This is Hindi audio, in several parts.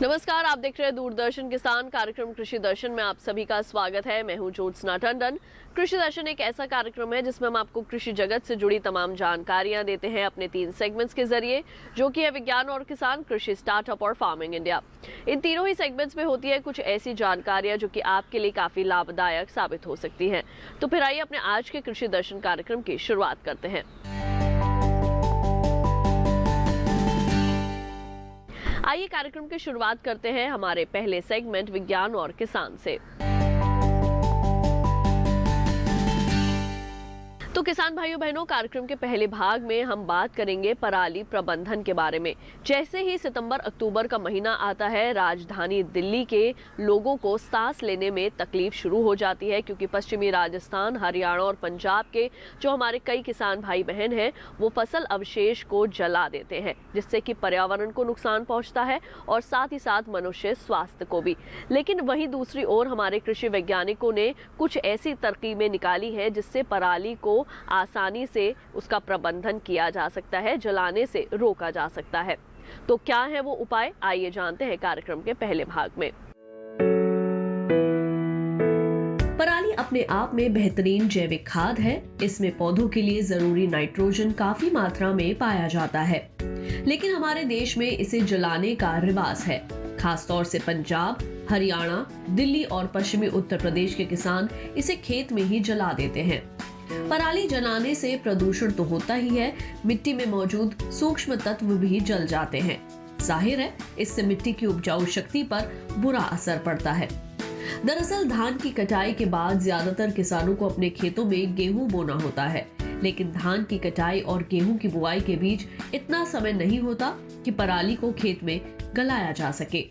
नमस्कार, आप देख रहे हैं दूरदर्शन किसान कार्यक्रम कृषि दर्शन में आप सभी का स्वागत है। मैं हूं ज्योत्सना टंडन। कृषि दर्शन एक ऐसा कार्यक्रम है जिसमें हम आपको कृषि जगत से जुड़ी तमाम जानकारियां देते हैं अपने 3 सेगमेंट्स के जरिए, जो कि है विज्ञान और किसान, कृषि, स्टार्टअप और फार्मिंग इंडिया। इन तीनों ही सेगमेंट्स में होती है कुछ ऐसी जानकारियां जो कि आपके लिए काफी लाभदायक साबित हो सकती है। तो फिर आइए अपने आज के कृषि दर्शन कार्यक्रम की शुरुआत करते हैं। आइए कार्यक्रम की शुरुआत करते हैं हमारे पहले सेगमेंट विज्ञान और किसान से। तो किसान भाइयों बहनों, कार्यक्रम के पहले भाग में हम बात करेंगे पराली प्रबंधन के बारे में। जैसे ही सितंबर अक्टूबर का महीना आता है, राजधानी दिल्ली के लोगों को सांस लेने में तकलीफ शुरू हो जाती है, क्योंकि पश्चिमी राजस्थान, हरियाणा और पंजाब के जो हमारे कई किसान भाई बहन हैं, वो फसल अवशेष को जला देते हैं, जिससे कि पर्यावरण को नुकसान पहुंचता है और साथ ही साथ मनुष्य स्वास्थ्य को भी। लेकिन वहीं दूसरी ओर हमारे कृषि वैज्ञानिकों ने कुछ ऐसी तरकीबें निकाली हैं जिससे पराली को आसानी से उसका प्रबंधन किया जा सकता है, जलाने से रोका जा सकता है। तो क्या है वो उपाय, आइए जानते हैं कार्यक्रम के पहले भाग में। पराली अपने आप में बेहतरीन जैविक खाद है। इसमें पौधों के लिए जरूरी नाइट्रोजन काफी मात्रा में पाया जाता है, लेकिन हमारे देश में इसे जलाने का रिवाज है। खासतौर से पंजाब, हरियाणा, दिल्ली और पश्चिमी उत्तर प्रदेश के किसान इसे खेत में ही जला देते हैं। पराली जलाने से प्रदूषण तो होता ही है, मिट्टी में मौजूद सूक्ष्म तत्व भी जल जाते हैं। जाहिर है, इससे मिट्टी की उपजाऊ शक्ति पर बुरा असर पड़ता है। दरअसल धान की कटाई के बाद ज्यादातर किसानों को अपने खेतों में गेहूं बोना होता है, लेकिन धान की कटाई और गेहूं की बुआई के बीच इतना समय नहीं होता कि पराली को खेत में गलाया जा सके।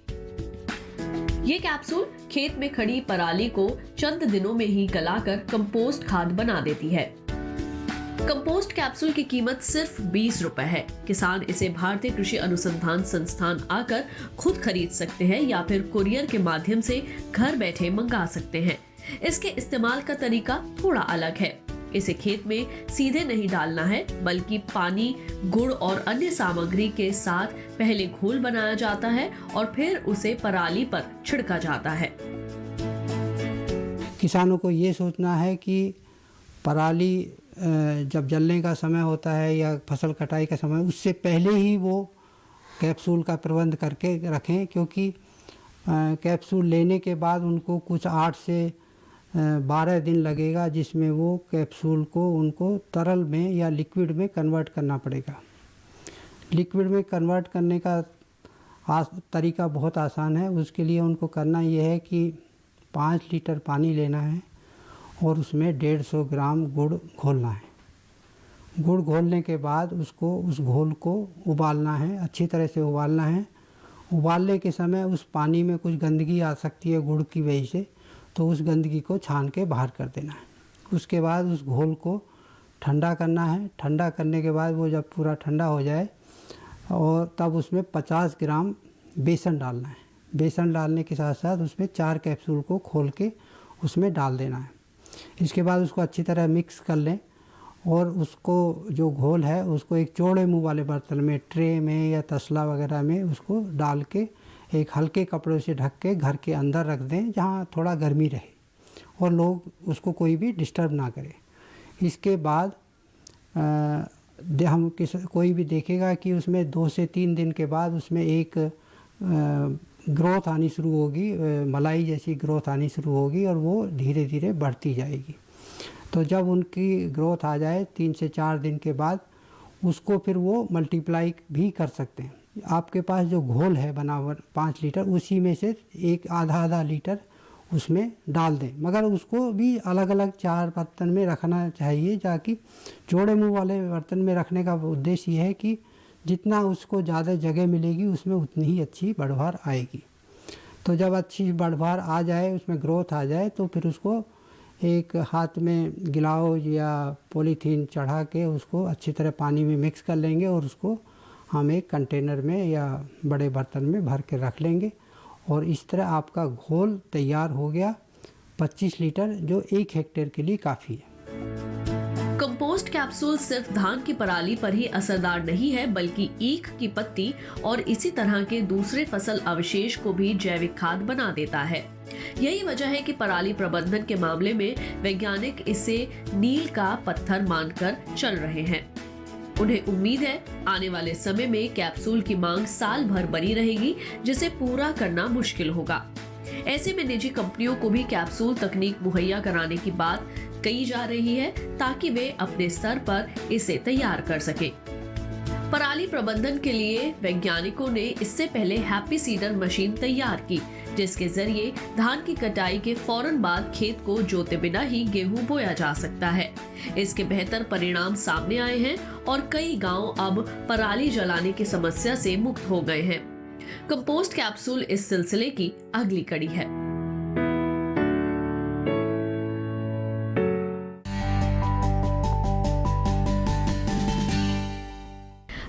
ये कैप्सूल खेत में खड़ी पराली को चंद दिनों में ही गलाकर कंपोस्ट खाद बना देती है। कंपोस्ट कैप्सूल की कीमत सिर्फ 20 रुपए है। किसान इसे भारतीय कृषि अनुसंधान संस्थान आकर खुद खरीद सकते हैं या फिर कुरियर के माध्यम से घर बैठे मंगा सकते हैं। इसके इस्तेमाल का तरीका थोड़ा अलग है। इसे खेत में सीधे नहीं डालना है, बल्कि पानी, गुड़ और अन्य सामग्री के साथ पहले घोल बनाया जाता है और फिर उसे पराली पर छिड़का जाता है। किसानों को ये सोचना है कि पराली जब जलने का समय होता है या फसल कटाई का समय, उससे पहले ही वो कैप्सूल का प्रबंध करके रखें, क्योंकि कैप्सूल लेने के बाद उनको कुछ 8 से 12 दिन लगेगा, जिसमें वो कैप्सूल को उनको तरल में या लिक्विड में कन्वर्ट करना पड़ेगा। लिक्विड में कन्वर्ट करने का तरीका बहुत आसान है। उसके लिए उनको करना ये है कि 5 लीटर पानी लेना है और उसमें 150 ग्राम गुड़ घोलना है। गुड़ घोलने के बाद उसको, उस घोल को उबालना है, अच्छी तरह से उबालना है। उबालने के समय उस पानी में कुछ गंदगी आ सकती है गुड़ की वजह से, तो उस गंदगी को छान के बाहर कर देना है। उसके बाद उस घोल को ठंडा करना है। ठंडा करने के बाद वो जब पूरा ठंडा हो जाए, और तब उसमें 50 ग्राम बेसन डालना है। बेसन डालने के साथ साथ उसमें 4 कैप्सूल को खोल के उसमें डाल देना है। इसके बाद उसको अच्छी तरह मिक्स कर लें और उसको, जो घोल है, उसको एक चौड़े मुंह वाले बर्तन में, ट्रे में या तसला वगैरह में उसको डाल के एक हल्के कपड़े से ढक के घर के अंदर रख दें, जहाँ थोड़ा गर्मी रहे और लोग उसको कोई भी डिस्टर्ब ना करे। इसके बाद कोई भी देखेगा कि उसमें 2 से 3 दिन के बाद उसमें एक ग्रोथ आनी शुरू होगी, मलाई जैसी ग्रोथ आनी शुरू होगी और वो धीरे धीरे बढ़ती जाएगी। तो जब उनकी ग्रोथ आ जाए 3 से 4 दिन के बाद, उसको फिर वो मल्टीप्लाई भी कर सकते हैं। आपके पास जो घोल है बनावट 5 लीटर, उसी में से एक आधा लीटर उसमें डाल दें, मगर उसको भी अलग अलग 4 बर्तन में रखना चाहिए, ताकि चौड़े मुंह वाले बर्तन में रखने का उद्देश्य ये है कि जितना उसको ज़्यादा जगह मिलेगी उसमें उतनी ही अच्छी बढ़वार आएगी। तो जब अच्छी बढ़वार आ जाए, उसमें ग्रोथ आ जाए, तो फिर उसको एक हाथ में ग्लाउज या पॉलीथीन चढ़ा के उसको अच्छी तरह पानी में मिक्स कर लेंगे और उसको हम एक कंटेनर में या बड़े बर्तन में भर के रख लेंगे। और इस तरह आपका घोल तैयार हो गया 25 लीटर, जो 1 हेक्टेयर के लिए काफ़ी है। कंपोस्ट कैप्सूल सिर्फ धान की पराली पर ही असरदार नहीं है, बल्कि ईख की पत्ती और इसी तरह के दूसरे फसल अवशेष को भी जैविक खाद बना देता है। यही वजह है कि पराली प्रबंधन के मामले में वैज्ञानिक इसे नील का पत्थर मानकर चल रहे हैं। उन्हें उम्मीद है आने वाले समय में कैप्सूल की मांग साल भर बनी रहेगी, जिसे पूरा करना मुश्किल होगा। ऐसे में निजी कंपनियों को भी कैप्सूल तकनीक मुहैया कराने की बात कही जा रही है, ताकि वे अपने स्तर पर इसे तैयार कर सकें। पराली प्रबंधन के लिए वैज्ञानिकों ने इससे पहले हैप्पी सीडर मशीन तैयार की, जिसके जरिए धान की कटाई के फौरन बाद खेत को जोते बिना ही गेहूं बोया जा सकता है। इसके बेहतर परिणाम सामने आए हैं और कई गांव अब पराली जलाने की समस्या से मुक्त हो गए हैं। कंपोस्ट कैप्सूल इस सिलसिले की अगली कड़ी है।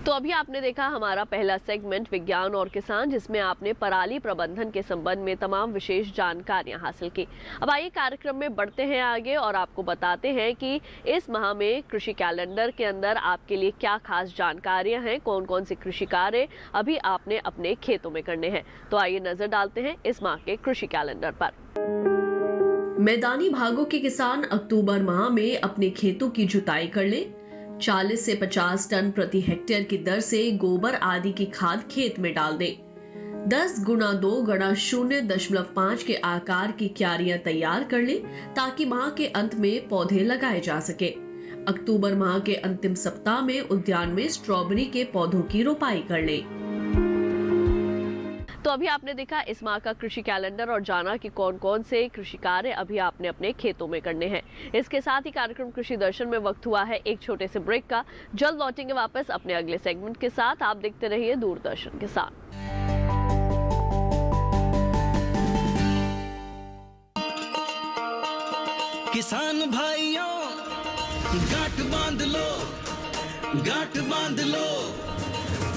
तो अभी आपने देखा हमारा पहला सेगमेंट विज्ञान और किसान, जिसमें आपने पराली प्रबंधन के संबंध में तमाम विशेष जानकारियां हासिल की। अब आइए कार्यक्रम में बढ़ते हैं आगे और आपको बताते हैं कि इस माह में कृषि कैलेंडर के अंदर आपके लिए क्या खास जानकारियां हैं, कौन कौन से कृषि कार्य अभी आपने अपने खेतों में करने हैं। तो आइए नजर डालते हैं इस माह के कृषि कैलेंडर पर। मैदानी भागों के किसान अक्टूबर माह में अपने खेतों की जुताई कर लें। 40 से 50 टन प्रति हेक्टेयर की दर से गोबर आदि की खाद खेत में डाल दें। 10 गुणा 2 गुणा 0.5 के आकार की क्यारियां तैयार कर लें, ताकि माह के अंत में पौधे लगाए जा सके। अक्टूबर माह के अंतिम सप्ताह में उद्यान में स्ट्रॉबेरी के पौधों की रोपाई कर लें। तो अभी आपने देखा इस माह का कृषि कैलेंडर और जाना कि कौन कौन से कृषि कार्य अभी आपने अपने खेतों में करने हैं। इसके साथ ही कार्यक्रम कृषि दर्शन में वक्त हुआ है एक छोटे से ब्रेक का। जल्द लौटेंगे वापस अपने अगले सेगमेंट के साथ। आप देखते रहिए दूरदर्शन के साथ। किसान भाइयों, गांठ बांध लो, गांठ बांध लो।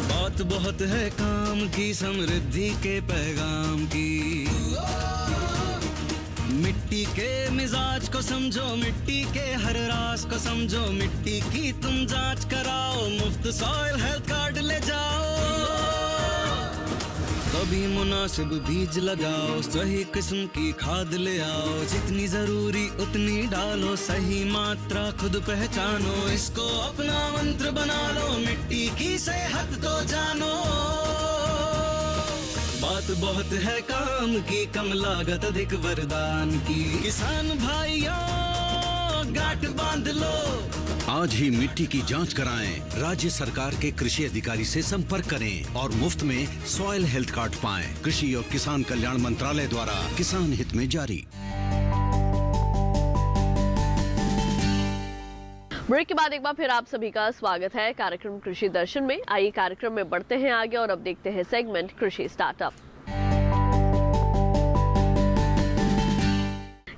बात बहुत है काम की, समृद्धि के पैगाम की। मिट्टी के मिजाज को समझो, मिट्टी के हर राज को समझो। मिट्टी की तुम जांच कराओ, मुफ्त सॉइल हेल्थ कार्ड ले जाओ। कभी मुनासिब बीज लगाओ, सही किस्म की खाद ले आओ। जितनी जरूरी उतनी डालो, सही मात्रा खुद पहचानो। इसको अपना मंत्र बना लो, मिट्टी की सेहत को जानो। बात बहुत है काम की, कम लागत अधिक वरदान की। किसान भाइयों, गांठ बांध लो। आज ही मिट्टी की जांच कराएं। राज्य सरकार के कृषि अधिकारी से संपर्क करें और मुफ्त में सॉइल हेल्थ कार्ड पाएं। कृषि और किसान कल्याण मंत्रालय द्वारा किसान हित में जारी। ब्रेक के बाद एक बार फिर आप सभी का स्वागत है कार्यक्रम कृषि दर्शन में। आइए कार्यक्रम में बढ़ते हैं आगे और अब देखते हैं सेगमेंट कृषि स्टार्टअप।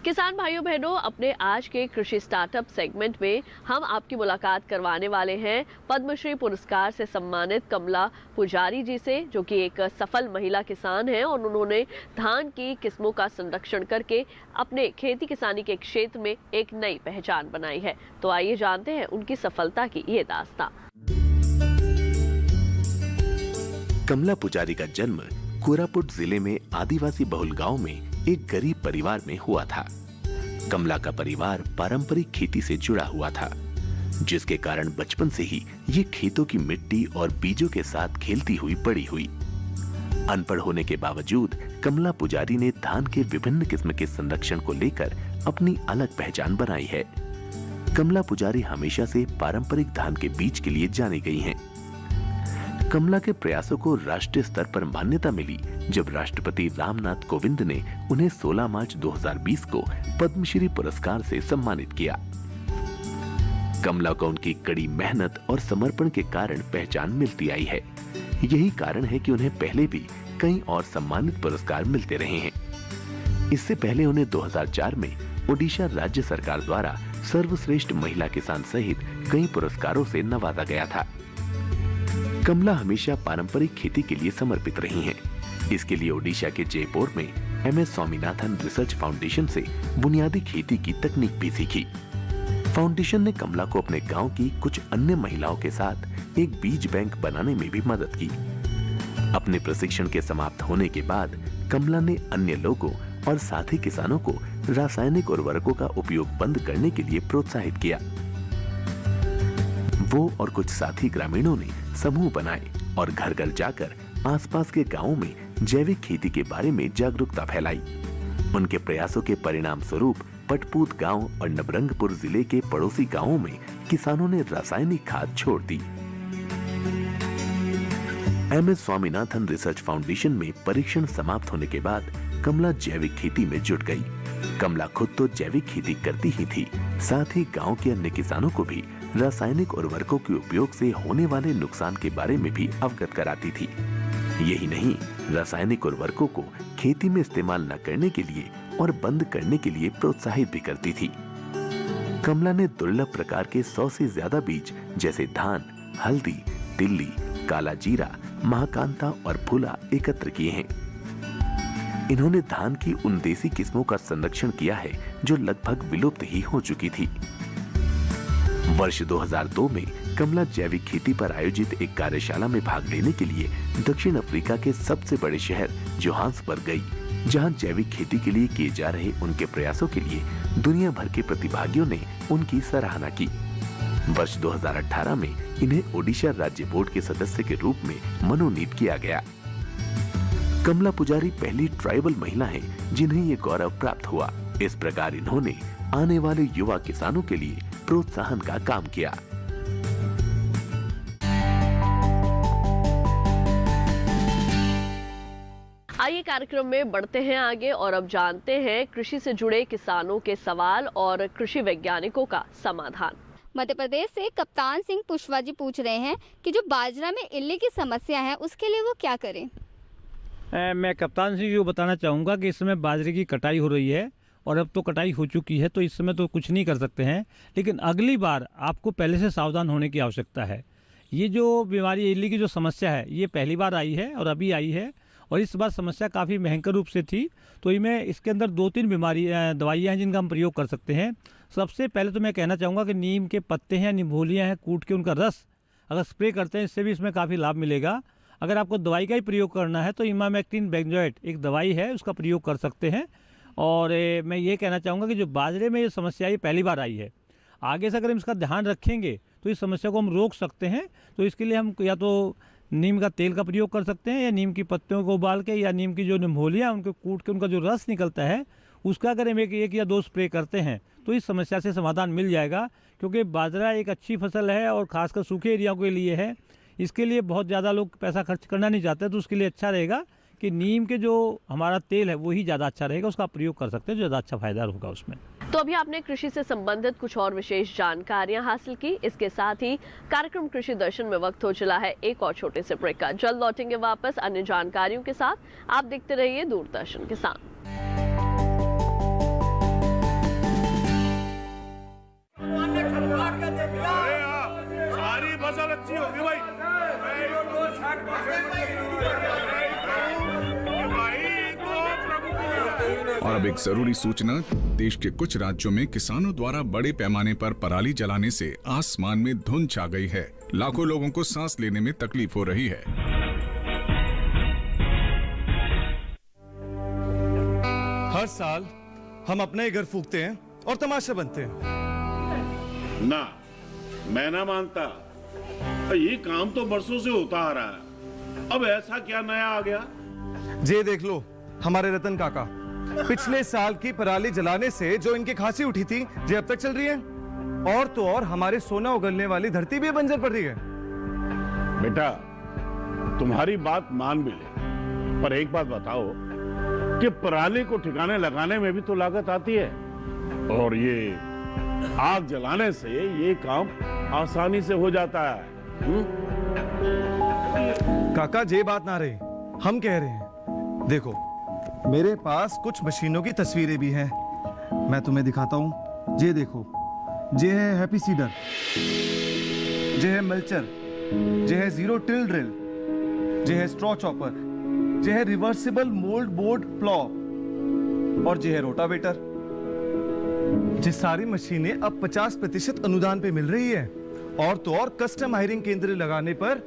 किसान भाइयों बहनों, अपने आज के कृषि स्टार्टअप सेगमेंट में हम आपकी मुलाकात करवाने वाले हैं पद्मश्री पुरस्कार से सम्मानित कमला पुजारी जी से, जो कि एक सफल महिला किसान हैं और उन्होंने धान की किस्मों का संरक्षण करके अपने खेती किसानी के क्षेत्र में एक नई पहचान बनाई है। तो आइए जानते हैं उनकी सफलता की ये दास्तां। कमला पुजारी का जन्म कोरापुट जिले में आदिवासी बहुल गांव में एक गरीब परिवार में हुआ था। कमला का परिवार पारंपरिक खेती से जुड़ा हुआ था, जिसके कारण बचपन से ही ये खेतों की मिट्टी और बीजों के साथ खेलती हुई बड़ी हुई। अनपढ़ होने के बावजूद कमला पुजारी ने धान के विभिन्न किस्म के संरक्षण को लेकर अपनी अलग पहचान बनाई है। कमला पुजारी हमेशा से पारंपरिक धान के बीज के लिए जानी गई हैं। कमला के प्रयासों को राष्ट्रीय स्तर पर मान्यता मिली जब राष्ट्रपति रामनाथ कोविंद ने उन्हें 16 मार्च 2020 को पद्मश्री पुरस्कार से सम्मानित किया। कमला को उनकी कड़ी मेहनत और समर्पण के कारण पहचान मिलती आई है। यही कारण है कि उन्हें पहले भी कई और सम्मानित पुरस्कार मिलते रहे हैं। इससे पहले उन्हें 2004 में ओडिशा राज्य सरकार द्वारा सर्वश्रेष्ठ महिला किसान सहित कई पुरस्कारों से नवाजा गया था। कमला हमेशा पारंपरिक खेती के लिए समर्पित रही हैं। इसके लिए ओडिशा के जयपुर में MS स्वामीनाथन रिसर्च फाउंडेशन से बुनियादी खेती की तकनीक भी सीखी। फाउंडेशन ने कमला को अपने गांव की कुछ अन्य महिलाओं के साथ एक बीज बैंक बनाने में भी मदद की। अपने प्रशिक्षण के समाप्त होने के बाद कमला ने अन्य लोगों और साथी किसानों को रासायनिक उर्वरकों का उपयोग बंद करने के लिए प्रोत्साहित किया। वो और कुछ साथी ग्रामीणों ने समूह बनाए और घर घर जाकर आसपास के गांवों में जैविक खेती के बारे में जागरूकता फैलाई। उनके प्रयासों के परिणाम स्वरूप पटपूत गांव और नवरंगपुर जिले के पड़ोसी गांवों में किसानों ने रासायनिक खाद छोड़ दी। MS स्वामीनाथन रिसर्च फाउंडेशन में परीक्षण समाप्त होने के बाद कमला जैविक खेती में जुट गई। कमला खुद तो जैविक खेती करती ही थी, साथ ही गांव के अन्य किसानों को भी रासायनिक उर्वरकों के उपयोग से होने वाले नुकसान के बारे में भी अवगत कराती थी। यही नहीं, रासायनिक उर्वरकों को खेती में इस्तेमाल न करने के लिए और बंद करने के लिए प्रोत्साहित भी करती थी। कमला ने दुर्लभ प्रकार के 100 से ज्यादा बीज जैसे धान, हल्दी, तिल्ली, काला जीरा, महाकांता और फूला एकत्र किए हैं। इन्होंने धान की उन देसी किस्मों का संरक्षण किया है जो लगभग विलुप्त ही हो चुकी थी। वर्ष 2002 में कमला जैविक खेती पर आयोजित एक कार्यशाला में भाग लेने के लिए दक्षिण अफ्रीका के सबसे बड़े शहर जोहान्सबर्ग गई, जहां जैविक खेती के लिए किए जा रहे उनके प्रयासों के लिए दुनिया भर के प्रतिभागियों ने उनकी सराहना की। वर्ष 2018 में इन्हें ओडिशा राज्य बोर्ड के सदस्य के रूप में मनोनीत किया गया। कमला पुजारी पहली ट्राइबल महिला हैं जिन्हें ये गौरव प्राप्त हुआ। इस प्रकार इन्होंने आने वाले युवा किसानों के लिए प्रोत्साहन का काम किया। आइए कार्यक्रम में बढ़ते हैं आगे और अब जानते हैं कृषि से जुड़े किसानों के सवाल और कृषि वैज्ञानिकों का समाधान। मध्य प्रदेश से कप्तान सिंह पुष्पा जी पूछ रहे हैं कि जो बाजरा में इल्ली की समस्या है उसके लिए वो क्या करें। मैं कप्तान सिंह जी को बताना चाहूँगा कि इस समय बाजरे की कटाई हो रही है और अब तो कटाई हो चुकी है, तो इस समय तो कुछ नहीं कर सकते हैं, लेकिन अगली बार आपको पहले से सावधान होने की आवश्यकता है। ये जो बीमारी इल्ली की जो समस्या है ये पहली बार आई है और अभी आई है, और इस बार समस्या काफ़ी भयंकर रूप से थी। तो इसके अंदर 2-3 दवाइयाँ हैं जिनका हम प्रयोग कर सकते हैं। सबसे पहले तो मैं कहना चाहूँगा कि नीम के पत्ते हैं, निम्बोलियाँ हैं, कूट के उनका रस अगर स्प्रे करते हैं इससे भी इसमें काफ़ी लाभ मिलेगा। अगर आपको दवाई का ही प्रयोग करना है तो इमामेक्टिन बेंजोएट एक दवाई है, उसका प्रयोग कर सकते हैं। और मैं ये कहना चाहूँगा कि जो बाजरे में ये समस्या ये पहली बार आई है, आगे से अगर हम इसका ध्यान रखेंगे तो इस समस्या को हम रोक सकते हैं। तो इसके लिए हम या तो नीम का तेल का प्रयोग कर सकते हैं या नीम की पत्तियों को उबाल के या नीम की जो निम्बोलियाँ उनको कूट के उनका जो रस निकलता है उसका अगर हम एक या 2 स्प्रे करते हैं तो इस समस्या से समाधान मिल जाएगा। क्योंकि बाजरा एक अच्छी फसल है और ख़ासकर सूखे एरिया के लिए है। इसके लिए बहुत ज़्यादा लोग पैसा खर्च करना नहीं चाहते, तो उसके लिए अच्छा रहेगा कि नीम के जो हमारा तेल है वही ज़्यादा अच्छा रहेगा, उसका प्रयोग कर सकते हैं, ज़्यादा अच्छा फायदा होगा उसमें। तो अभी आपने कृषि से संबंधित कुछ और विशेष जानकारियां हासिल की। इसके साथ ही कार्यक्रम कृषि दर्शन में वक्त हो चला है एक और छोटे से ब्रेक का। जल्द लौटेंगे वापस अन्य जानकारियों के साथ। आप देखते रहिए दूरदर्शन किसान। सारी फसल अच्छी होगी भाई। और अब एक जरूरी सूचना, देश के कुछ राज्यों में किसानों द्वारा बड़े पैमाने पर पराली जलाने से आसमान में धुंध छा गई है। लाखों लोगों को सांस लेने में तकलीफ हो रही है। हर साल हम अपने ही घर फूकते हैं और तमाशा बनते हैं। ना, मैं ना मानता। ये काम तो बरसों से होता आ रहा है, अब ऐसा क्या नया आ गया? जे देख लो हमारे रतन काका, पिछले साल की पराली जलाने से जो इनकी खांसी उठी थी जे अब तक चल रही है। और तो और हमारे सोना उगलने वाली धरती भी बंजर पड़ रही है। बेटा, तुम्हारी बात मान भी ले, पर एक बात बताओ कि पराली को ठिकाने लगाने में भी तो लागत आती है, और ये आग जलाने से ये काम आसानी से हो जाता है। काका जे बात ना रही, हम कह रहे हैं। देखो, मेरे पास कुछ मशीनों की तस्वीरें भी हैं, मैं तुम्हें दिखाता हूं। ये देखो, ये है हैप्पी सीडर, ये है मल्चर, ये है जीरो टिल ड्रिल, ये है स्ट्रॉ चॉपर, ये है रिवर्सिबल मोल्ड बोर्ड प्लॉ, और ये है रोटावेटर। ये सारी मशीनें अब 50% अनुदान पे मिल रही है, और तो और कस्टम हायरिंग केंद्र लगाने पर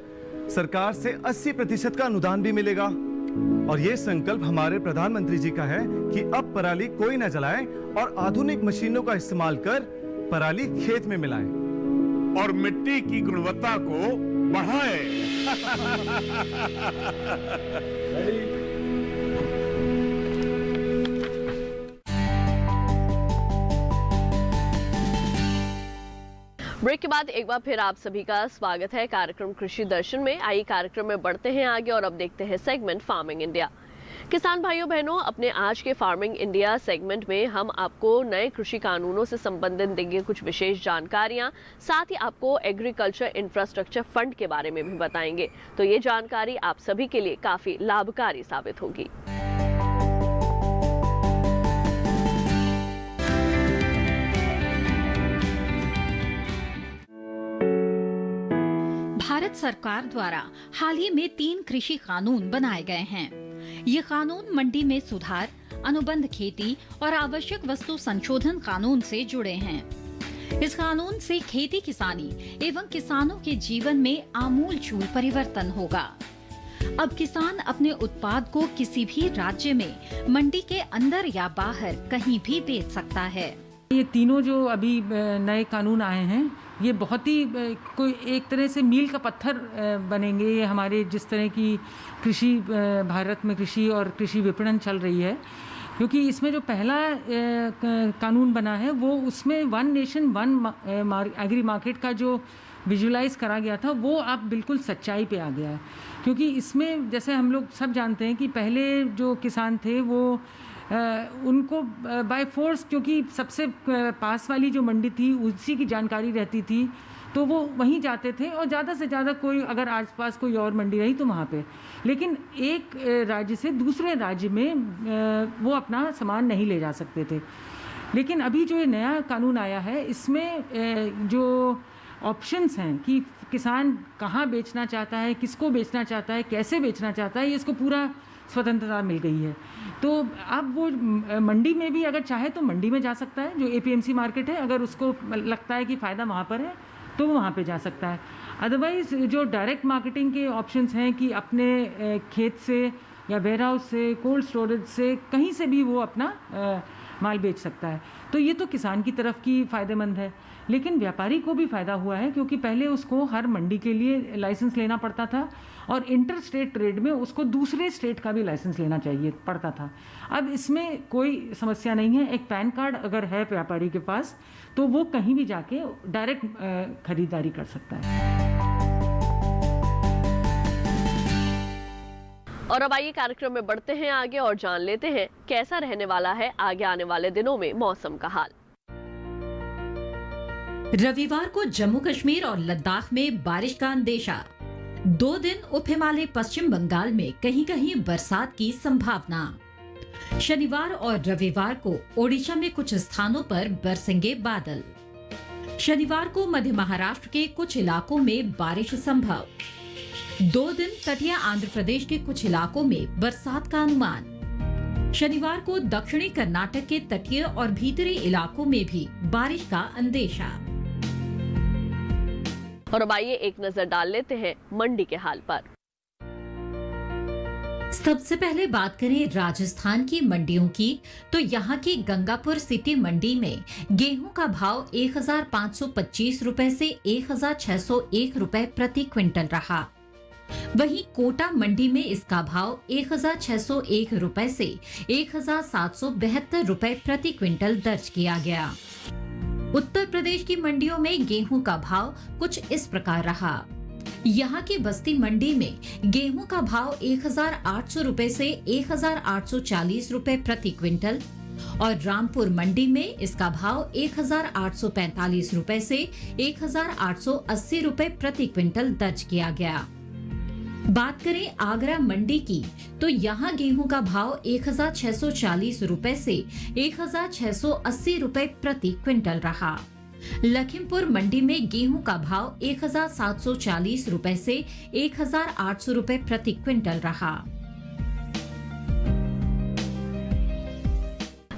सरकार से 80% का अनुदान भी मिलेगा। और ये संकल्प हमारे प्रधानमंत्री जी का है कि अब पराली कोई न जलाए और आधुनिक मशीनों का इस्तेमाल कर पराली खेत में मिलाएं और मिट्टी की गुणवत्ता को बढ़ाए। ब्रेक के बाद एक बार फिर आप सभी का स्वागत है कार्यक्रम कृषि दर्शन में। आइए कार्यक्रम में बढ़ते हैं आगे और अब देखते हैं सेगमेंट फार्मिंग इंडिया। किसान भाइयों बहनों, अपने आज के फार्मिंग इंडिया सेगमेंट में हम आपको नए कृषि कानूनों से संबंधित देंगे कुछ विशेष जानकारियां, साथ ही आपको एग्रीकल्चर इंफ्रास्ट्रक्चर फंड के बारे में भी बताएंगे। तो ये जानकारी आप सभी के लिए काफी लाभकारी साबित होगी। भारत सरकार द्वारा हाल ही में 3 कृषि कानून बनाए गए हैं। ये कानून मंडी में सुधार, अनुबंध खेती और आवश्यक वस्तु संशोधन कानून से जुड़े हैं। इस कानून से खेती किसानी एवं किसानों के जीवन में आमूलचूल परिवर्तन होगा। अब किसान अपने उत्पाद को किसी भी राज्य में मंडी के अंदर या बाहर कहीं भी बेच सकता है। ये तीनों जो अभी नए कानून आए हैं, ये बहुत ही कोई एक तरह से मील का पत्थर बनेंगे। ये हमारे जिस तरह की कृषि भारत में कृषि और कृषि विपणन चल रही है, क्योंकि इसमें जो पहला कानून बना है वो उसमें one nation one agri market का जो विजुलाइज करा गया था वो अब बिल्कुल सच्चाई पे आ गया है। क्योंकि इसमें जैसे हम लोग सब जानते हैं कि पहले जो किसान थे वो उनको बाय फोर्स, क्योंकि सबसे पास वाली जो मंडी थी उसी की जानकारी रहती थी, तो वो वहीं जाते थे और ज़्यादा से ज़्यादा कोई अगर आसपास कोई और मंडी रही तो वहाँ पे, लेकिन एक राज्य से दूसरे राज्य में वो अपना सामान नहीं ले जा सकते थे। लेकिन अभी जो ये नया कानून आया है, इसमें जो ऑप्शंस हैं कि किसान कहाँ बेचना चाहता है, किसको बेचना चाहता है, कैसे बेचना चाहता है, ये इसको पूरा स्वतंत्रता मिल गई है। तो अब वो मंडी में भी अगर चाहे तो मंडी में जा सकता है, जो एपीएमसी मार्केट है, अगर उसको लगता है कि फ़ायदा वहाँ पर है तो वो वहाँ पे जा सकता है। अदरवाइज़ जो डायरेक्ट मार्केटिंग के ऑप्शंस हैं कि अपने खेत से या वेयर हाउस से, कोल्ड स्टोरेज से, कहीं से भी वो अपना माल बेच सकता है। तो ये तो किसान की तरफ की फ़ायदेमंद है, लेकिन व्यापारी को भी फ़ायदा हुआ है, क्योंकि पहले उसको हर मंडी के लिए लाइसेंस लेना पड़ता था और इंटर स्टेट ट्रेड में उसको दूसरे स्टेट का भी लाइसेंस लेना चाहिए पड़ता था। अब इसमें कोई समस्या नहीं है। एक पैन कार्ड अगर है व्यापारी के पास तो वो कहीं भी जाके डायरेक्ट खरीदारी कर सकता है। और अब आइए कार्यक्रम में बढ़ते हैं आगे और जान लेते हैं कैसा रहने वाला है आगे आने वाले दिनों में मौसम का हाल। रविवार को जम्मू कश्मीर और लद्दाख में बारिश का अंदेशा। 2 दिन उप हिमालय पश्चिम बंगाल में कहीं कहीं बरसात की संभावना। शनिवार और रविवार को ओडिशा में कुछ स्थानों पर बरसेंगे बादल। शनिवार को मध्य महाराष्ट्र के कुछ इलाकों में बारिश संभव। 2 दिन तटीय आंध्र प्रदेश के कुछ इलाकों में बरसात का अनुमान। शनिवार को दक्षिणी कर्नाटक के तटीय और भीतरी इलाकों में भी बारिश का अंदेशा। और अब आइए एक नजर डाल लेते हैं मंडी के हाल पर। सबसे पहले बात करें राजस्थान की मंडियों की, तो यहाँ की गंगापुर सिटी मंडी में गेहूं का भाव 1525 रुपए से 1601 रुपए प्रति क्विंटल रहा। वहीं कोटा मंडी में इसका भाव 1601 रुपए से 1772 रुपए प्रति क्विंटल दर्ज किया गया। उत्तर प्रदेश की मंडियों में गेहूं का भाव कुछ इस प्रकार रहा। यहाँ की बस्ती मंडी में गेहूं का भाव 1800 रुपए से 1840 रुपए प्रति क्विंटल और रामपुर मंडी में इसका भाव 1845 रुपए से 1880 रुपए प्रति क्विंटल दर्ज किया गया। बात करें आगरा मंडी की, तो यहाँ गेहूं का भाव 1640 रुपए से 1680 रुपए प्रति क्विंटल रहा। लखीमपुर मंडी में गेहूं का भाव 1740 रुपए से 1800 रुपए प्रति क्विंटल रहा।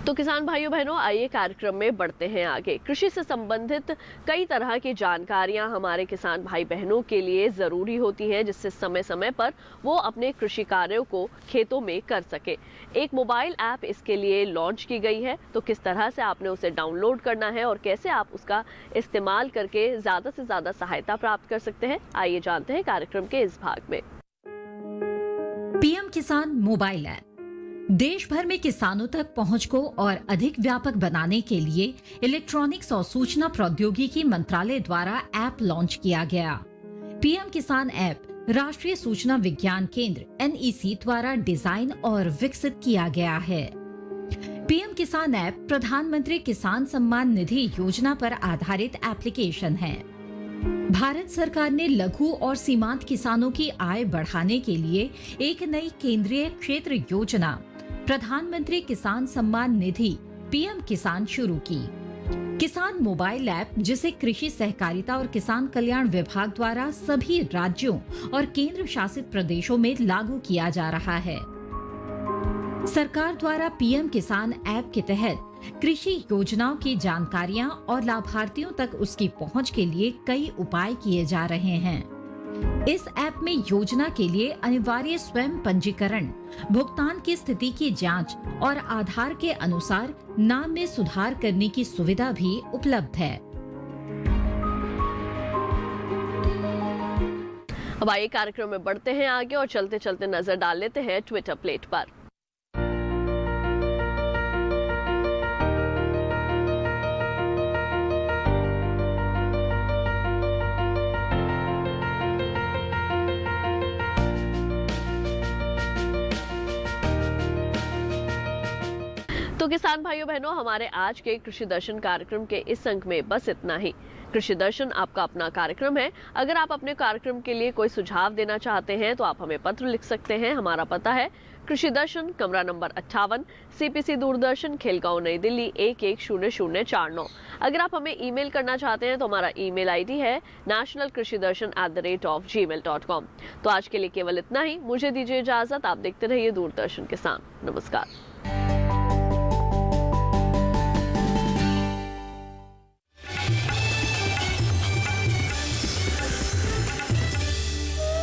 तो तो किसान भाइयों बहनों, आइए कार्यक्रम में बढ़ते हैं आगे। कृषि से संबंधित कई तरह की जानकारियां हमारे किसान भाई बहनों के लिए ज़रूरी होती हैं, जिससे समय समय पर वो अपने कृषि कार्यों को खेतों में कर सके। एक मोबाइल ऐप इसके लिए लॉन्च की गई है, तो किस तरह से आपने उसे डाउनलोड करना है और कैसे आप उसका इस्तेमाल करके ज़्यादा से ज़्यादा सहायता प्राप्त कर सकते हैं, आइए जानते हैं कार्यक्रम के इस भाग में। पीएम किसान मोबाइल ऐप देश भर में किसानों तक पहुंच को और अधिक व्यापक बनाने के लिए इलेक्ट्रॉनिक्स और सूचना प्रौद्योगिकी मंत्रालय द्वारा ऐप लॉन्च किया गया। पीएम किसान ऐप राष्ट्रीय सूचना विज्ञान केंद्र NEC द्वारा डिजाइन और विकसित किया गया है। पीएम किसान ऐप प्रधानमंत्री किसान सम्मान निधि योजना पर आधारित एप्लीकेशन है। भारत सरकार ने लघु और सीमांत किसानों की आय बढ़ाने के लिए एक नई केंद्रीय क्षेत्र योजना प्रधानमंत्री किसान सम्मान निधि पीएम किसान शुरू की। किसान मोबाइल ऐप, जिसे कृषि सहकारिता और किसान कल्याण विभाग द्वारा सभी राज्यों और केंद्र शासित प्रदेशों में लागू किया जा रहा है। सरकार द्वारा पीएम किसान ऐप के तहत कृषि योजनाओं की जानकारियां और लाभार्थियों तक उसकी पहुंच के लिए कई उपाय किए जा रहे हैं। इस ऐप में योजना के लिए अनिवार्य स्वयं पंजीकरण, भुगतान की स्थिति की जांच और आधार के अनुसार नाम में सुधार करने की सुविधा भी उपलब्ध है। अब आइए कार्यक्रम में बढ़ते हैं आगे और चलते चलते नजर डाल लेते हैं ट्विटर प्लेट पर। तो किसान भाइयों बहनों, हमारे आज के कृषि दर्शन कार्यक्रम के इस अंक में बस इतना ही। कृषि दर्शन आपका अपना कार्यक्रम है। अगर आप अपने कार्यक्रम के लिए कोई सुझाव देना चाहते हैं तो आप हमें पत्र लिख सकते हैं। हमारा पता है कृषि दर्शन, कमरा नंबर 58, CPC दूरदर्शन, खेलगांव, नई दिल्ली 110049। अगर आप हमें ईमेल करना चाहते हैं तो हमारा ईमेल ID है nationalkrishidarshan@gmail.com। तो आज के लिए केवल इतना ही। मुझे दीजिए इजाजत। आप देखते रहिए दूरदर्शन किसान। नमस्कार।